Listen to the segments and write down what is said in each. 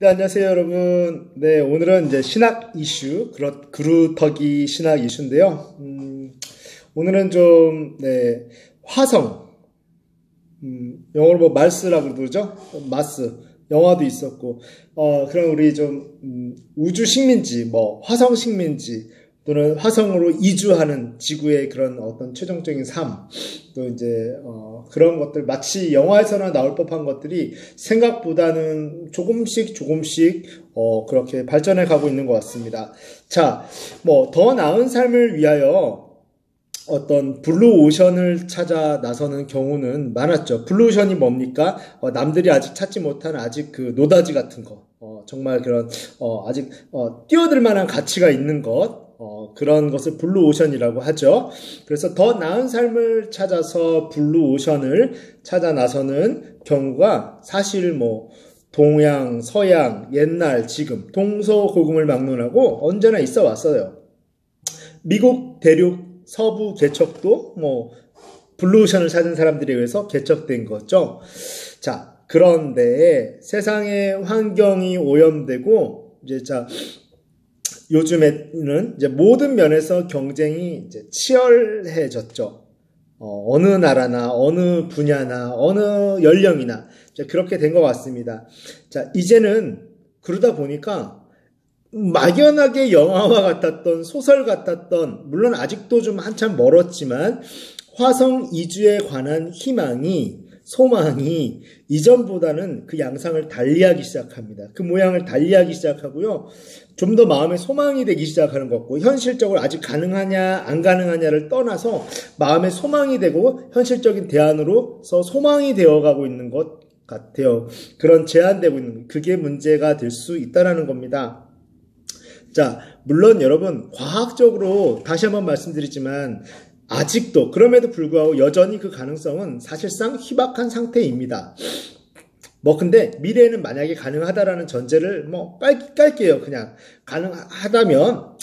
네, 안녕하세요, 여러분. 네, 오늘은 이제 신학 이슈, 그루터기 신학 이슈인데요. 오늘은 좀, 네, 화성, 영어로 뭐 말스라고 그러죠? 마스. 영화도 있었고, 그런 우리 좀, 우주 식민지, 뭐, 화성 식민지, 또는 화성으로 이주하는 지구의 그런 어떤 최종적인 삶, 또 이제, 그런 것들, 마치 영화에서나 나올 법한 것들이 생각보다는 조금씩, 그렇게 발전해 가고 있는 것 같습니다. 자, 뭐, 더 나은 삶을 위하여 어떤 블루오션을 찾아 나서는 경우는 많았죠. 블루오션이 뭡니까? 남들이 아직 찾지 못한 아직 그 노다지 같은 거. 정말 그런, 아직, 뛰어들 만한 가치가 있는 것. 그런 것을 블루오션이라고 하죠. 그래서 더 나은 삶을 찾아서 블루오션을 찾아 나서는 경우가 사실 뭐, 동양, 서양, 옛날, 지금, 동서고금을 막론하고 언제나 있어 왔어요. 미국 대륙 서부 개척도 뭐 블루오션을 찾은 사람들에 의해서 개척된 거죠. 자, 그런데 세상의 환경이 오염되고 이제 요즘에는 이제 모든 면에서 경쟁이 이제 치열해졌죠. 어느 나라나 어느 분야나 어느 연령이나 이제 그렇게 된 것 같습니다. 자, 이제는 그러다 보니까 막연하게 영화와 같았던 소설 같았던 물론 아직도 좀 한참 멀었지만 화성 이주에 관한 소망이 이전보다는 그 양상을 달리하기 시작합니다. 그 모양을 달리하기 시작하고요. 좀 더 마음에 소망이 되기 시작하는 것 같고 현실적으로 아직 가능하냐 안 가능하냐를 떠나서 마음에 소망이 되고 현실적인 대안으로서 소망이 되어가고 있는 것 같아요. 그런 제한되고 있는 그게 문제가 될 수 있다는 겁니다. 자, 물론 여러분 과학적으로 다시 한번 말씀드리지만 아직도 그럼에도 불구하고 여전히 그 가능성은 사실상 희박한 상태입니다. 근데 미래에는 만약에 가능하다라는 전제를 깔게요. 그냥 가능하다면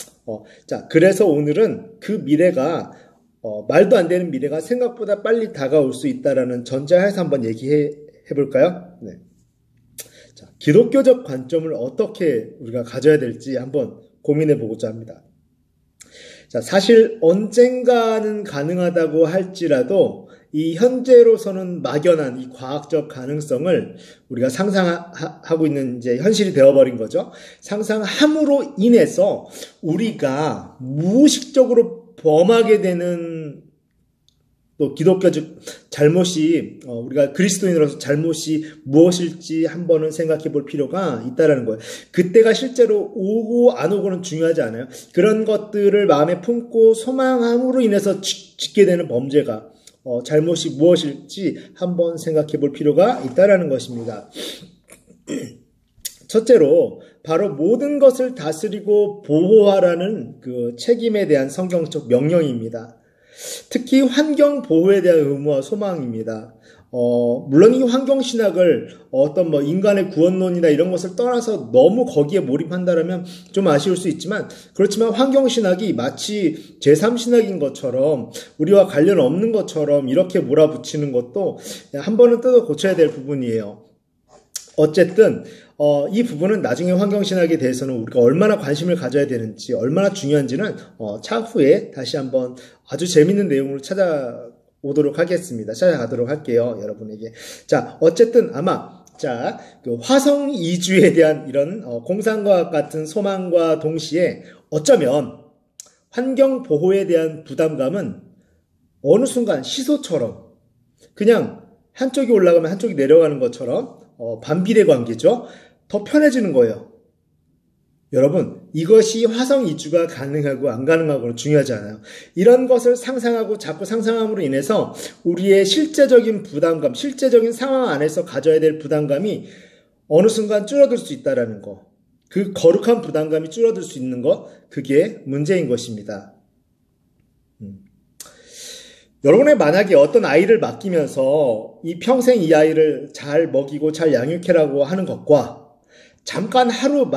자, 그래서 오늘은 그 미래가 말도 안 되는 미래가 생각보다 빨리 다가올 수 있다라는 전제하에서 한번 얘기해 볼까요? 네. 자, 기독교적 관점을 어떻게 우리가 가져야 될지 한번 고민해 보고자 합니다. 자, 사실 언젠가는 가능하다고 할지라도 이 현재로서는 막연한 이 과학적 가능성을 우리가 상상하고 있는 이제 현실이 되어버린 거죠. 상상함으로 인해서 우리가 무의식적으로 범하게 되는 또 기독교적 잘못이 우리가 그리스도인으로서 잘못이 무엇일지 한번은 생각해 볼 필요가 있다는 거예요. 그때가 실제로 오고 안 오고는 중요하지 않아요. 그런 것들을 마음에 품고 소망함으로 인해서 짓게 되는 범죄가 잘못이 무엇일지 한번 생각해 볼 필요가 있다는 것입니다. 첫째로 바로 모든 것을 다스리고 보호하라는 그 책임에 대한 성경적 명령입니다. 특히 환경 보호에 대한 의무와 소망입니다. 물론 이 환경신학을 어떤 인간의 구원론이나 이런 것을 떠나서 너무 거기에 몰입한다면 좀 아쉬울 수 있지만 그렇지만 환경신학이 마치 제3신학인 것처럼 우리와 관련 없는 것처럼 이렇게 몰아붙이는 것도 한 번은 뜯어 고쳐야 될 부분이에요. 어쨌든 이 부분은 나중에 환경신학에 대해서는 우리가 얼마나 관심을 가져야 되는지 얼마나 중요한지는 차후에 다시 한번 아주 재밌는 내용으로 찾아가도록 할게요, 여러분에게. 자, 어쨌든 아마 그 화성 이주에 대한 이런 공상과학 같은 소망과 동시에 어쩌면 환경 보호에 대한 부담감은 어느 순간 시소처럼 그냥 한쪽이 올라가면 한쪽이 내려가는 것처럼 반비례 관계죠. 더 편해지는 거예요. 여러분, 이것이 화성 이주가 가능하고 안 가능하고는 중요하지 않아요. 이런 것을 상상하고 자꾸 상상함으로 인해서 우리의 실제적인 부담감, 실제적인 상황 안에서 가져야 될 부담감이 어느 순간 줄어들 수 있다는 거. 그 거룩한 부담감이 줄어들 수 있는 것, 그게 문제인 것입니다. 여러분의 만약에 어떤 아이를 맡기면서 이 평생 이 아이를 잘 먹이고 잘 양육해라고 하는 것과 잠깐 하루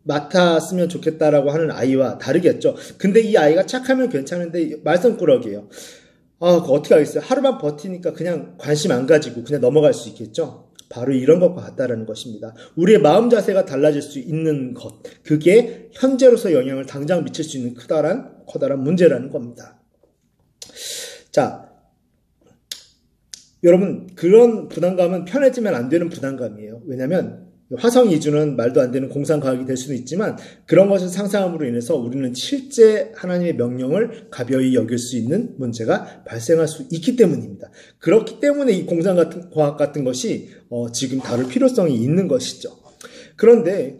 맡았으면 좋겠다라고 하는 아이와 다르겠죠. 근데 이 아이가 착하면 괜찮은데 말썽꾸러기예요. 그거 어떻게 하겠어요? 하루만 버티니까 그냥 관심 안 가지고 그냥 넘어갈 수 있겠죠. 바로 이런 것과 같다라는 것입니다. 우리의 마음 자세가 달라질 수 있는 것, 그게 현재로서 영향을 당장 미칠 수 있는 커다란 문제라는 겁니다. 자, 여러분, 그런 부담감은 편해지면 안 되는 부담감이에요. 왜냐하면 화성 이주는 말도 안 되는 공상과학이 될 수도 있지만 그런 것을 상상함으로 인해서 우리는 실제 하나님의 명령을 가벼이 여길 수 있는 문제가 발생할 수 있기 때문입니다. 그렇기 때문에 이 공상과학 같은 것이 지금 다룰 필요성이 있는 것이죠. 그런데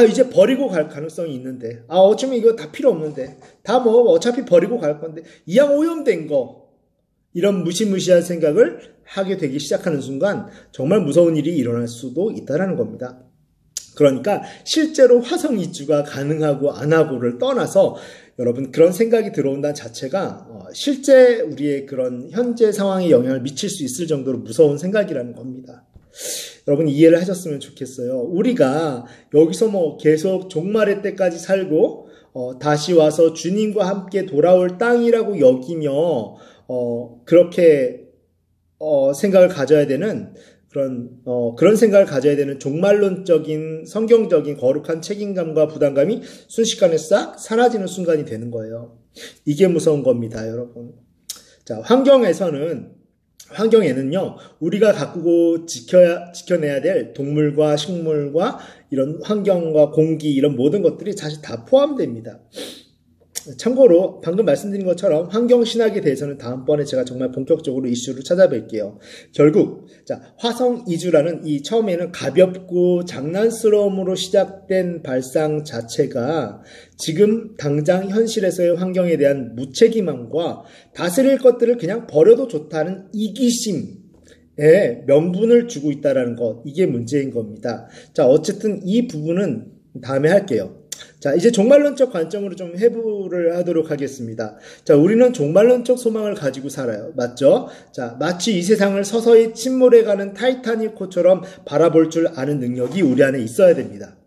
이제 버리고 갈 가능성이 있는데, 어쩌면 이거 다 필요 없는데, 다 어차피 버리고 갈 건데, 이왕 오염된 거, 이런 무시무시한 생각을 하게 되기 시작하는 순간 정말 무서운 일이 일어날 수도 있다는 겁니다. 그러니까 실제로 화성 이주가 가능하고 안 하고를 떠나서 여러분, 그런 생각이 들어온다는 자체가 실제 우리의 그런 현재 상황에 영향을 미칠 수 있을 정도로 무서운 생각이라는 겁니다. 여러분, 이해를 하셨으면 좋겠어요. 우리가 여기서 계속 종말의 때까지 살고 다시 와서 주님과 함께 돌아올 땅이라고 여기며 그렇게 생각을 가져야 되는 그런 생각을 가져야 되는 종말론적인 성경적인 거룩한 책임감과 부담감이 순식간에 싹 사라지는 순간이 되는 거예요. 이게 무서운 겁니다, 여러분. 자, 환경에는요, 우리가 가꾸고 지켜내야 될 동물과 식물과 이런 환경과 공기, 이런 모든 것들이 사실 다 포함됩니다. 참고로 방금 말씀드린 것처럼 환경신학에 대해서는 다음번에 제가 정말 본격적으로 이슈를 찾아뵐게요. 결국 화성 이주라는 이 처음에는 가볍고 장난스러움으로 시작된 발상 자체가 지금 당장 현실에서의 환경에 대한 무책임함과 다스릴 것들을 그냥 버려도 좋다는 이기심에 명분을 주고 있다는 것, 이게 문제인 겁니다. 자, 어쨌든 이 부분은 다음에 할게요. 자, 이제 종말론적 관점으로 좀 해부를 하도록 하겠습니다. 자, 우리는 종말론적 소망을 가지고 살아요. 맞죠? 자, 마치 이 세상을 서서히 침몰해가는 타이타닉호처럼 바라볼 줄 아는 능력이 우리 안에 있어야 됩니다.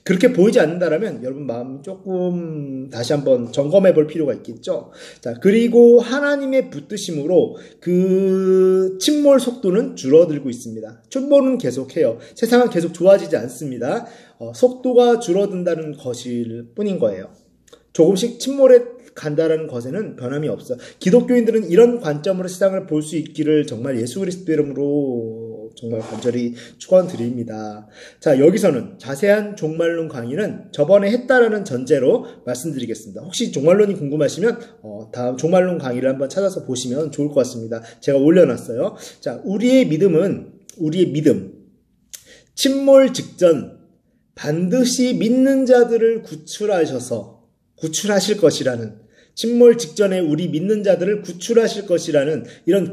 그렇게 보이지 않는다라면 여러분 마음 조금 다시 한번 점검해 볼 필요가 있겠죠. 자, 그리고 하나님의 붙드심으로 그 침몰 속도는 줄어들고 있습니다. 침몰은 계속해요. 세상은 계속 좋아지지 않습니다. 속도가 줄어든다는 것일 뿐인 거예요. 조금씩 침몰해 간다라는 것에는 변함이 없어. 기독교인들은 이런 관점으로 세상을 볼 수 있기를 정말 예수 그리스도 이름으로 정말 간절히 축원드립니다. 자, 여기서는 자세한 종말론 강의는 저번에 했다라는 전제로 말씀드리겠습니다. 혹시 종말론이 궁금하시면 다음 종말론 강의를 한번 찾아서 보시면 좋을 것 같습니다. 제가 올려놨어요. 자, 우리의 믿음, 침몰 직전 반드시 믿는 자들을 구출하실 것이라는, 침몰 직전에 우리 믿는 자들을 구출하실 것이라는 이런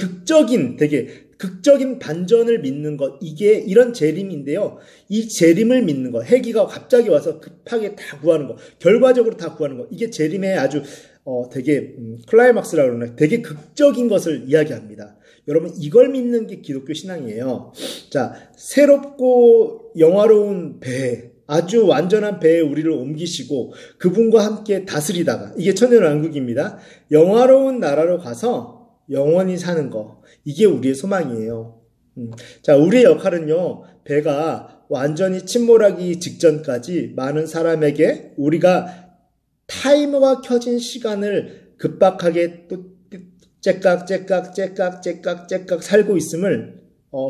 되게 극적인 반전을 믿는 것, 이게 이런 재림인데요. 이 재림을 믿는 것, 헬기가 갑자기 와서 급하게 다 구하는 것, 결과적으로 다 구하는 것, 이게 재림의 아주 되게 클라이막스라고 그러나 되게 극적인 것을 이야기합니다. 여러분, 이걸 믿는 게 기독교 신앙이에요. 자, 새롭고 영화로운 배, 아주 완전한 배에 우리를 옮기시고 그분과 함께 다스리다가, 이게 천년왕국입니다. 영화로운 나라로 가서 영원히 사는 거, 이게 우리의 소망이에요. 자, 우리의 역할은요, 배가 완전히 침몰하기 직전까지 많은 사람에게 우리가 타이머가 켜진 시간을 급박하게 또 째깍 살고 있음을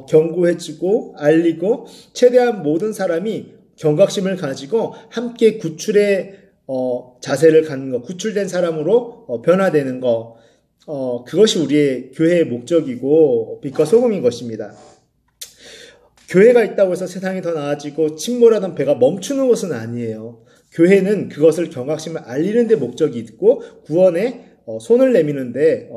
경고해주고 알리고, 최대한 모든 사람이 경각심을 가지고 함께 구출의 자세를 갖는 것, 구출된 사람으로 변화되는 것, 그것이 우리의 교회의 목적이고 빛과 소금인 것입니다. 교회가 있다고 해서 세상이 더 나아지고 침몰하던 배가 멈추는 것은 아니에요. 교회는 그것을 경각심을 알리는 데 목적이 있고 구원에 손을 내미는데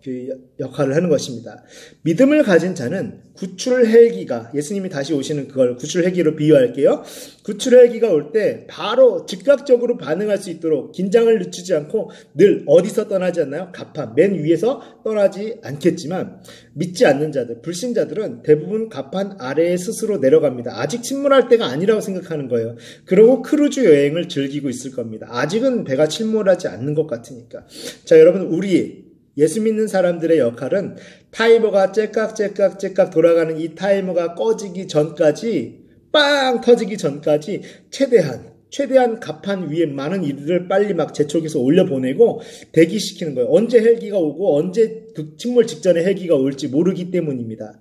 그 역할을 하는 것입니다. 믿음을 가진 자는 구출 헬기가, 예수님이 다시 오시는 그걸 구출 헬기로 비유할게요. 구출 헬기가 올 때 바로 즉각적으로 반응할 수 있도록 긴장을 늦추지 않고 늘 어디서 떠나지 않나요? 가판, 맨 위에서 떠나지 않겠지만, 믿지 않는 자들, 불신자들은 대부분 가판 아래에 스스로 내려갑니다. 아직 침몰할 때가 아니라고 생각하는 거예요. 그리고 크루즈 여행을 즐기고 있을 겁니다. 아직은 배가 침몰하지 않는 것 같으니까. 자, 여러분, 우리 예수 믿는 사람들의 역할은 타이머가 째깍 돌아가는 이 타이머가 꺼지기 전까지, 빵 터지기 전까지 최대한 갑판 위에 많은 일을 빨리 막 재촉해서 올려보내고 대기시키는 거예요. 언제 헬기가 오고 언제 침몰 직전에 헬기가 올지 모르기 때문입니다.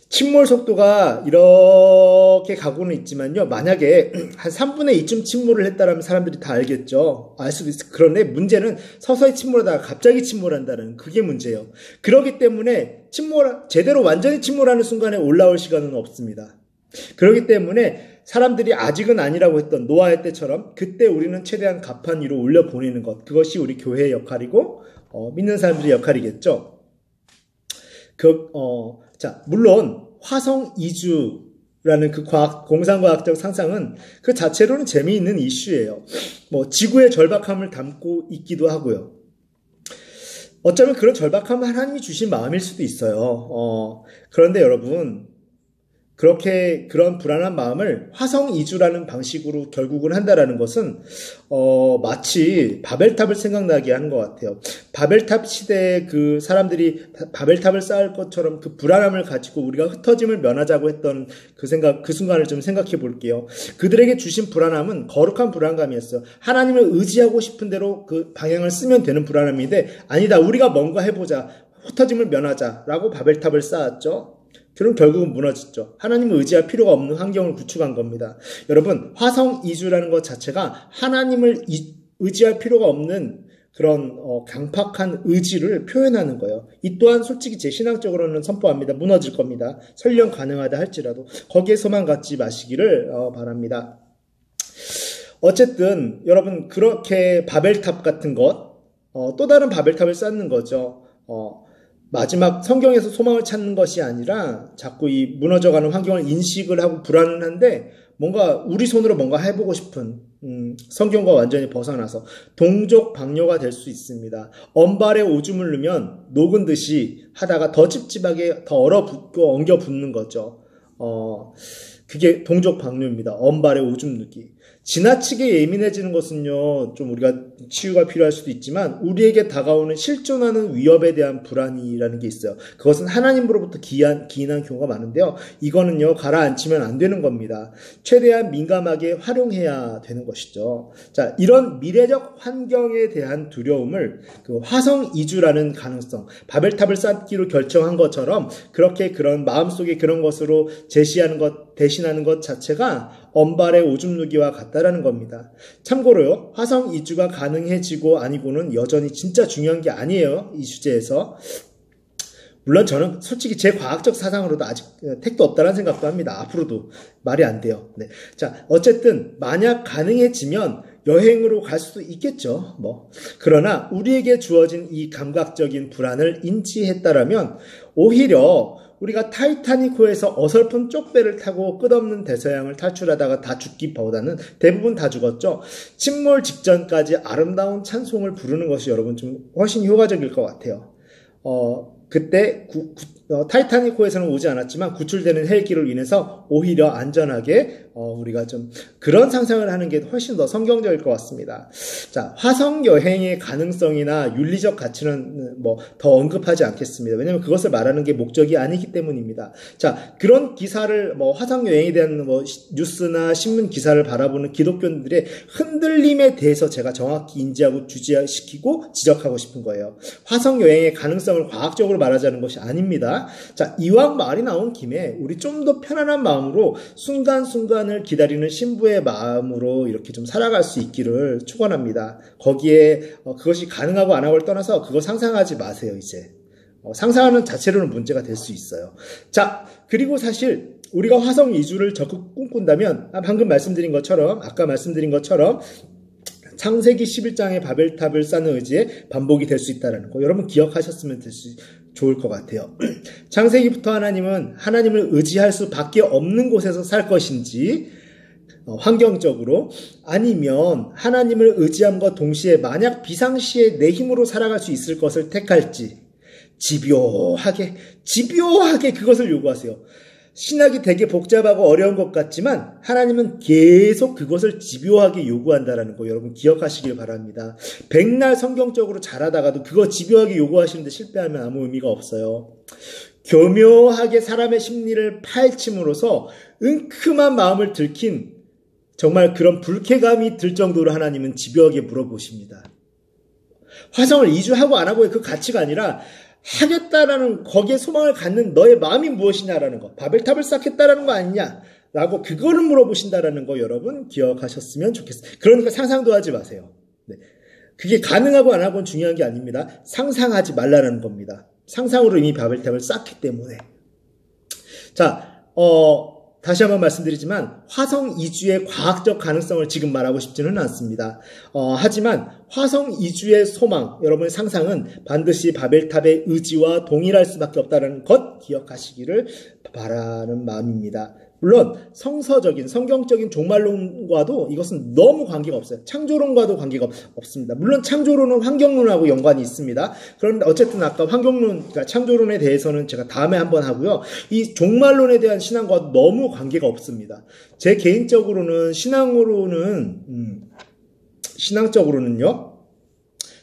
침몰 속도가 이렇게 가고는 있지만요. 만약에 한 3분의 2쯤 침몰을 했다라면 사람들이 다 알겠죠. 알 수도 있어요. 그런데 문제는 서서히 침몰하다가 갑자기 침몰한다는 그게 문제예요. 그렇기 때문에 제대로 완전히 침몰하는 순간에 올라올 시간은 없습니다. 그렇기 때문에 사람들이 아직은 아니라고 했던 노아의 때처럼 그때 우리는 최대한 갑판 위로 올려보내는 것. 그것이 우리 교회의 역할이고 믿는 사람들의 역할이겠죠. 자, 물론 화성 이주라는 그 공상과학적 상상은 그 자체로는 재미있는 이슈예요. 지구의 절박함을 담고 있기도 하고요. 어쩌면 그런 절박함은 하나님이 주신 마음일 수도 있어요. 그런데 여러분, 그런 불안한 마음을 화성 이주라는 방식으로 결국은 한다라는 것은 마치 바벨탑을 생각나게 하는 것 같아요. 바벨탑 시대에 그 사람들이 바벨탑을 쌓을 것처럼 그 불안함을 가지고 우리가 흩어짐을 면하자고 했던 그 순간을 좀 생각해 볼게요. 그들에게 주신 불안함은 거룩한 불안감이었어요. 하나님을 의지하고 싶은 대로 그 방향을 쓰면 되는 불안함인데, 아니다, 우리가 뭔가 해보자, 흩어짐을 면하자라고 바벨탑을 쌓았죠. 그럼 결국은 무너졌죠. 하나님을 의지할 필요가 없는 환경을 구축한 겁니다. 여러분, 화성 이주라는 것 자체가 하나님을 의지할 필요가 없는 그런 강팍한 의지를 표현하는 거예요. 이 또한 솔직히 제 신앙적으로는 선포합니다. 무너질 겁니다. 설령 가능하다 할지라도 거기에서만 갖지 마시기를 바랍니다. 어쨌든 여러분, 그렇게 바벨탑 같은 것, 또 다른 바벨탑을 쌓는 거죠. 마지막 성경에서 소망을 찾는 것이 아니라 자꾸 이 무너져가는 환경을 인식을 하고 불안한데 뭔가 우리 손으로 뭔가 해보고 싶은 성경과 완전히 벗어나서 동족방뇨가 될 수 있습니다. 언발에 오줌을 넣으면 녹은 듯이 하다가 더 찝찝하게 더 얼어붙고 엉겨붙는 거죠. 그게 동족방뇨입니다. 언발에 오줌 누기. 지나치게 예민해지는 것은요, 좀 우리가 치유가 필요할 수도 있지만 우리에게 다가오는 실존하는 위협에 대한 불안이라는 게 있어요. 그것은 하나님으로부터 기인한 경우가 많은데요. 이거는요, 가라앉히면 안 되는 겁니다. 최대한 민감하게 활용해야 되는 것이죠. 자, 이런 미래적 환경에 대한 두려움을 그 화성 이주라는 가능성, 바벨탑을 쌓기로 결정한 것처럼 그렇게 그런 마음속에 그런 것으로 대신하는 것 자체가 언발의 오줌 누기와 같다라는 겁니다. 참고로요, 화성 이주가 가능해지고 아니고는 여전히 진짜 중요한 게 아니에요. 이 주제에서. 물론 저는 솔직히 제 과학적 사상으로도 아직 택도 없다는 생각도 합니다. 앞으로도 말이 안 돼요. 네. 자, 어쨌든 만약 가능해지면 여행으로 갈 수도 있겠죠. 그러나 우리에게 주어진 이 감각적인 불안을 인지했다라면 오히려 우리가 타이타닉호에서 어설픈 쪽배를 타고 끝없는 대서양을 탈출하다가 다 죽기보다는 대부분 다 죽었죠. 침몰 직전까지 아름다운 찬송을 부르는 것이 여러분 좀 훨씬 효과적일 것 같아요. 그때 타이타닉호에서는 오지 않았지만 구출되는 헬기로 인해서 오히려 안전하게 우리가 좀 그런 상상을 하는 게 훨씬 더 성경적일 것 같습니다. 자, 화성 여행의 가능성이나 윤리적 가치는 더 언급하지 않겠습니다. 왜냐하면 그것을 말하는 게 목적이 아니기 때문입니다. 자, 그런 기사를 화성 여행에 대한 뉴스나 신문 기사를 바라보는 기독교인들의 흔들림에 대해서 제가 정확히 인지하고 주지시키고 지적하고 싶은 거예요. 화성 여행의 가능성을 과학적으로 말하자는 것이 아닙니다. 자, 이왕 말이 나온 김에 우리 좀 더 편안한 마음으로 순간순간을 기다리는 신부의 마음으로 이렇게 좀 살아갈 수 있기를 축원합니다. 거기에 그것이 가능하고 안 하고를 떠나서 그거 상상하지 마세요. 이제 상상하는 자체로는 문제가 될 수 있어요. 자, 그리고 사실 우리가 화성 이주를 적극 꿈꾼다면 방금 말씀드린 것처럼 아까 말씀드린 것처럼 창세기 11장의 바벨탑을 쌓는 의지에 반복이 될 수 있다는 거 여러분 기억하셨으면 좋을 것 같아요. 창세기부터 하나님은 하나님을 의지할 수밖에 없는 곳에서 살 것인지 환경적으로 아니면 하나님을 의지함과 동시에 만약 비상시에 내 힘으로 살아갈 수 있을 것을 택할지 집요하게 그것을 요구하세요. 신학이 되게 복잡하고 어려운 것 같지만 하나님은 계속 그것을 집요하게 요구한다라는 거 여러분 기억하시길 바랍니다. 백날 성경적으로 잘하다가도 그거 집요하게 요구하시는데 실패하면 아무 의미가 없어요. 교묘하게 사람의 심리를 파헤침으로써 은큼한 마음을 들킨 정말 그런 불쾌감이 들 정도로 하나님은 집요하게 물어보십니다. 화성을 이주하고 안 하고의 그 가치가 아니라 하겠다라는 거기에 소망을 갖는 너의 마음이 무엇이냐라는 거, 바벨탑을 쌓겠다라는 거 아니냐라고 그거를 물어보신다라는 거 여러분 기억하셨으면 좋겠어요. 그러니까 상상도 하지 마세요. 네. 그게 가능하고 안 하고는 중요한 게 아닙니다. 상상하지 말라는 겁니다. 상상으로 이미 바벨탑을 쌓기 때문에. 자, 다시 한번 말씀드리지만 화성 이주의 과학적 가능성을 지금 말하고 싶지는 않습니다. 하지만 화성 이주의 소망, 여러분의 상상은 반드시 바벨탑의 의지와 동일할 수밖에 없다는 것 기억하시기를 바라는 마음입니다. 물론 성서적인 성경적인 종말론과도 이것은 너무 관계가 없어요. 창조론과도 관계가 없습니다. 물론 창조론은 환경론하고 연관이 있습니다. 그런데 어쨌든 아까 환경론, 그러니까 창조론에 대해서는 제가 다음에 한번 하고요. 이 종말론에 대한 신앙과 너무 관계가 없습니다. 제 개인적으로는 신앙적으로는요.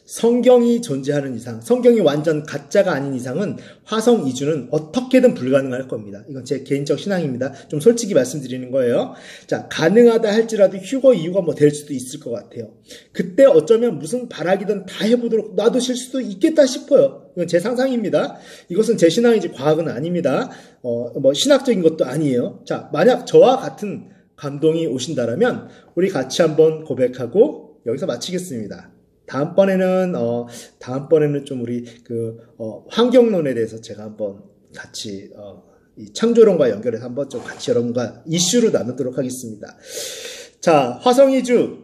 성경이 존재하는 이상, 성경이 완전 가짜가 아닌 이상은 화성 이주는 어떻게든 불가능할 겁니다. 이건 제 개인적 신앙입니다. 좀 솔직히 말씀드리는 거예요. 자, 가능하다 할지라도 휴거 이유가 뭐 될 수도 있을 것 같아요. 그때 어쩌면 무슨 발악이든 다 해보도록 놔두실 수도 있겠다 싶어요. 이건 제 상상입니다. 이것은 제 신앙이지 과학은 아닙니다. 뭐 신학적인 것도 아니에요. 자, 만약 저와 같은 감동이 오신다라면 우리 같이 한번 고백하고 여기서 마치겠습니다. 다음번에는 좀 우리 환경론에 대해서 제가 한번 같이, 이 창조론과 연결해서 한번 좀 같이 여러분과 이슈로 나누도록 하겠습니다. 자, 화성 이주,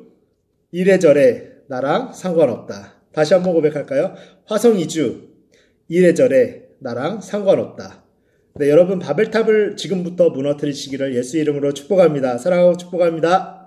이래저래 나랑 상관없다. 다시 한번 고백할까요? 화성 이주, 이래저래 나랑 상관없다. 네, 여러분 바벨탑을 지금부터 무너뜨리시기를 예수 이름으로 축복합니다. 사랑하고 축복합니다.